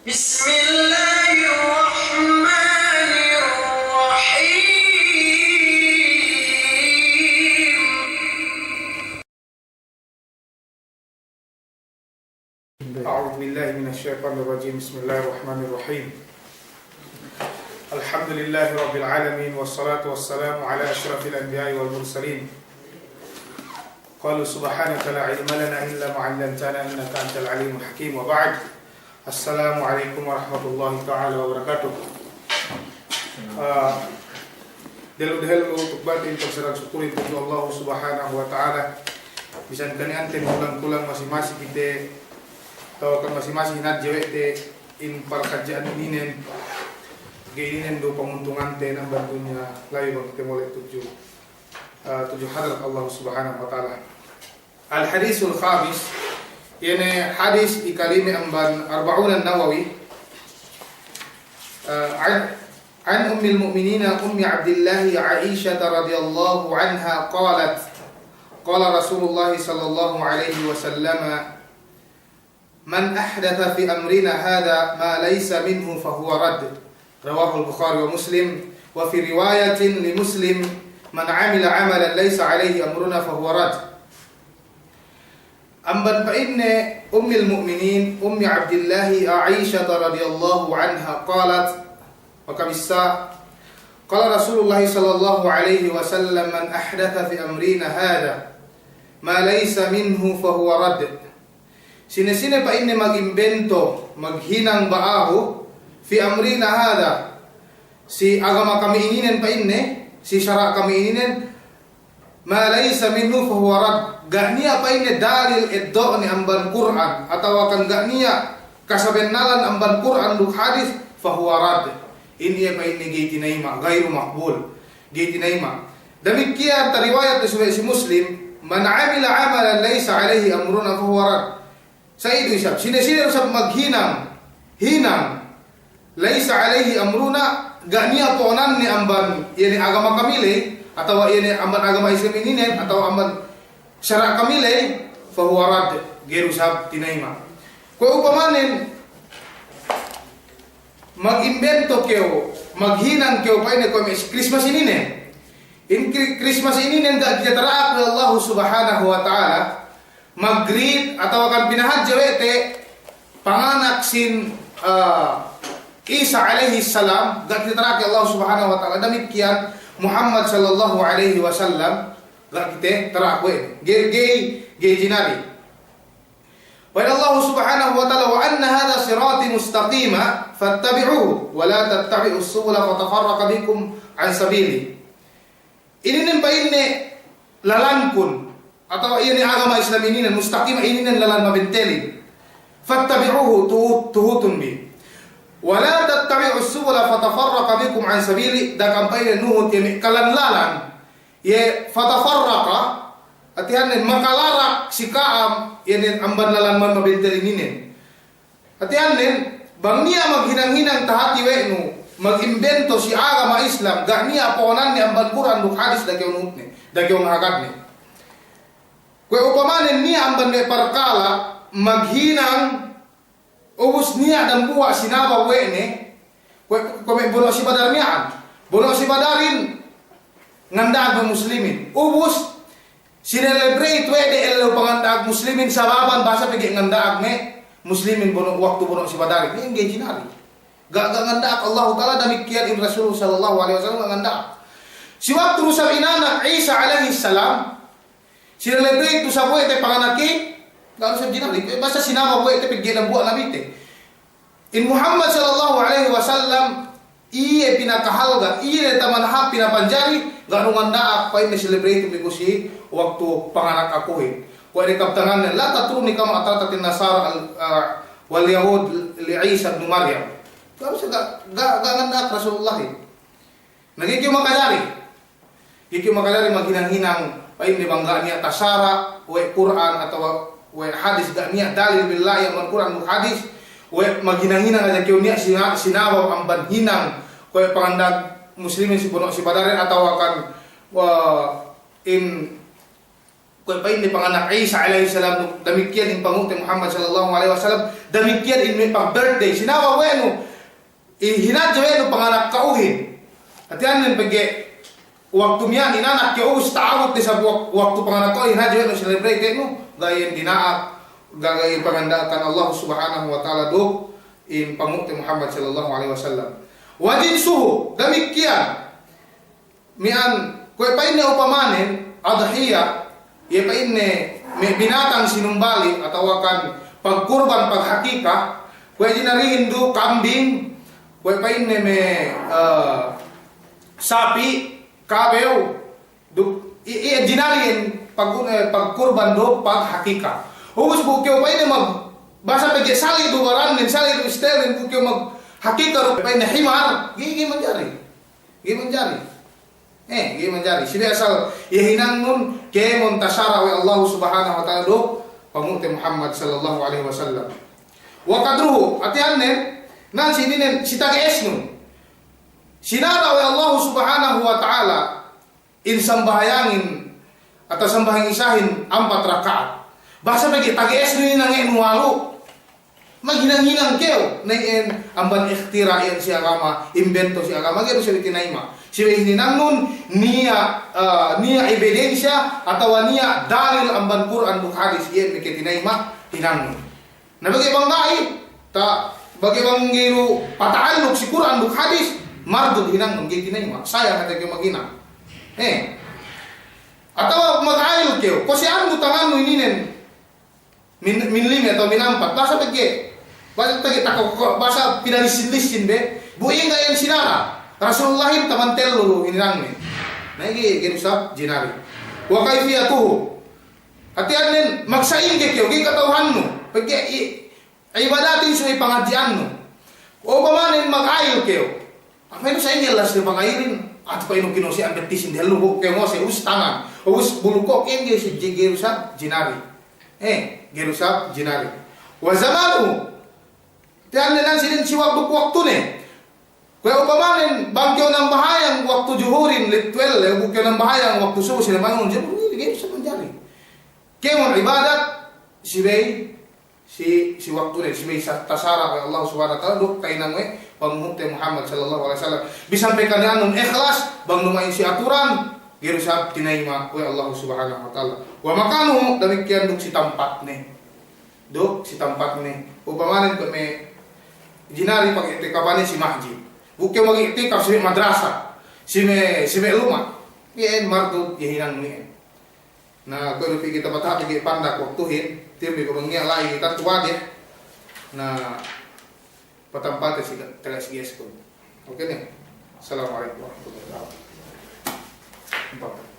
Bismillahirrahmanirrahim. A'udzu billahi minasyaitonir rajim. Bismillahirrahmanirrahim. Alhamdulillahi rabbil alamin wassalatu wassalamu ala asyrafil anbiya'i wal mursalin. Qalu subhanaka la ilma lana illa ma 'allamtana innaka antal alimul hakim. Wa ba'd. Assalamualaikum warahmatullahi taala wabarakatuh. Delu untuk batin terserang syukuri untuk Allah subhanahu wa ta'ala. Bisan kani ante ulang-ulang masing-masing kita atau kan masing-masing hinat jewek te in par kerjaan inen gainin do penguntungan te nang bantunya lain bang kita mulai tujuh hadrat Allah subhanahu wa ta'ala. Al hadisul khamis ini hadis ikalimi amban arba'un an-nawawi an ummil mu'minina ummi Abdillah Aisyah radhiyallahu anha qalat qala Rasulullah sallallahu alaihi wasallam man ahdatha fi amrina hadha ma laysa minhu fahuwa radd. Rawahu al-Bukhari wa Muslim. Wa fi riwayatin li Muslim man amila amalan laysa alayhi amruna fahuwa radd. Amban fa inna ummil mu'minin ummi Abdillah Aisyah radhiyallahu anha qalat wa kamissa qala Rasulullah sallallahu alaihi wasallam man ahdatha fi amrina hadha ma laysa minhu fahuwa radd. Sine-sine pa inne mag-imbento, maghinang baaho fi amrina hada. Si agama kami ininen pa inne, si syara kami ininen ma laysa minhu fa huwa rad. Gahnia pa inne dalil eddo ni amban Quran atau akan gahnia kasabenalan amban Quran du hadis fa huwa rad. Ini pa inne gitinaima gairu maqbul. Gitinaima. Demikian riwayat dari si Muslim, man amila amalan laysa alaihi amruna fa huwa rad. Saya itu isap, sini-sini usap maghinang, hinang, laisa alaihi amruna, gak niya ponan ni amban, ini agama kamile, atau ini amban agama Islam ini, atau amban syara kamile, fahuwa rad, gerusap tinaima. Kau upamanin, mag-imbento kyo, maghinang kyo pa ini, kau Christmas ini nih, Christmas ini nih gak kita teraak oleh Allah subhanahu wa ta'ala, mag-greet atau akan pinahadja wete panganak sin Isa alaihi salam gak diteraki Allah subhanahu wa ta'ala. Demikian Muhammad sallallahu alaihi wasallam gak kita terakwe gay jinari wa Allah subhanahu wa ta'ala wa anna hadha sirati mustaqima fattabi'uhu wa la tattabi'us subula fatafarraqa bikum an sabili. Ini nempa ini lalankun atau ini agama Islam ini dan mustaqim ini dan lalan mabinteli fattabi'uhu tuhutun bi wala tattabi'us subula fatafarraqa bikum an sabili. Da kampanye nuhut yemi kalan lalan ye fatafarraqa atihan makalarak sikaam ini amban lalan mabinteli ini atihan bangnia maghinang-hinang tahati wenu magimbento si agama Islam gahnia ponan ni amban Quran du hadis da keunutne da keung hakatne. Kue upamanin niya amban me perkala maghinang ubus niya dan buwa sinaba wene kue bono si badarnian bono si badarin ngandag muslimin ubus sinelebrate wede elo pangandag muslimin sababan basa pegi ngandag me muslimin bono waktu bono si badarin ini engge jinari gak ngandag Allah taala demikian in Rasul sallallahu alaihi wasallam ngandag si waktu rusal inanak Isa alaihi salam sinelebrate tu sa buhay te panganaki gano sa jinali basta sinama buhay te pigyan ang buwan nabite in Muhammad sallallahu alaihi wasallam iye pinakahalga iye tamanhap pinapanjari gano ngandaak pa ini celebrate mi si waktu panganak akuhin kung ini kaptangan la tatruni kama atatatin nasara wal yahud li Isa ibn Maryam gano sa ga ngandaak Rasulullah nagiging makadari maghinang-hinang pain ni bangga niya tasara we Quran atau we hadis gak niya dalil billahi yang Quran mu hadis we maghinang-hinang aja kyo niya sinabaw amban hinang we pangandag muslimin si bono si padare atau akan in Kung pa ini panganak Isa alaihi salam demikian in panguti Muhammad sallallahu alaihi wasallam demikian in pang birthday sinawa weno hinadyo weno panganak kauhin. Atian nin pagi waktu miyan inanak ke us taawat di sa waktu panganak ko hinadyo weno celebrate no gayon dinaak gagay pangandakan Allah subhanahu wa ta'ala do in panguti Muhammad sallallahu alaihi wasallam. Wajin suhu demikian mian kung pa ini upamanin adhiya ya pa ini may binatang sinumbali atau akan pagkurban paghakika pwede na rin do kambing pwede pa ini may sapi kabew do i-jinalin pagkurban do paghakika hubos bukyo pa ini mag basa pagye sali do baran din sali do istelin bukyo mag hakika ro pa ini himar gigi manjari gigi manjari sila asal yahinan nun ke montasara wa Allah subhanahu wa ta'ala do pamuti Muhammad sallallahu alaihi wasallam wa kadruhu atiannen nan sininen sitage esnu sinara wa Allah subhanahu wa ta'ala in sambahayangin atau sambahang isahin 4 rakaat basa pagi tage esnu ni nang enuwalu maghinang-hinang keo na amban ikhtira yan si agama invento si agama gero siya tinaima siya hininangon niya ebidensya atau niya dalil amban Quran buk hadis yan may tinaima hinangon na bagi bang dai ta bagi bang gero pataalog si Quran buk hadis mardud hinangon gay tinaima sayang natin yung magina atau mag-ayol keo kasi ano tangan mo ininen min 5 atau min 4 basa pagi basa pagi basa pinalisin-lisin be buing ngayon sinara Rasulullahin tamantel lulu hinirang ni naigi ginusa jinari wa kayfiyatuhu atianen magsaing keo gi katawhan mo pagi ibadatin sa ipangadyan mo o pamanin mag-ayol keo apa ito sa inyo las na pangayirin at pa inong kinusi ang betisin dahil lubog keo mo sa us tangan o us bulukok yung si girusa jinari girusa jinari wa zamanu tiyan nilang silin si waktu ni kaya upamanin bangkyo ng bahayang waktu juhurin litwel bukyo ng bahayang waktu subo sila mangun girusa manjari kaya mo ibadat si waktu ni si bay tasara kay Allah subhanahu wa ta'ala duk kay nang pangumuti Muhammad sallallahu alaihi wasallam bisampai kanyan nun ikhlas bang lumayin si aturan girusa tinaima kay Allah subhanahu wa ta'ala wa makanu demikian duk si tempat ni upamanin ko may jinari pag itikapanin si masjid bukyo mag-itikap si madrasa si may luma yan mardud yahinan ni na kung kita patati kay pandak waktuhin tibi ko niya lai kita tuwade na patampate si tagas yes ko okay ne assalamualaikum warahmatullahi wabarakatuh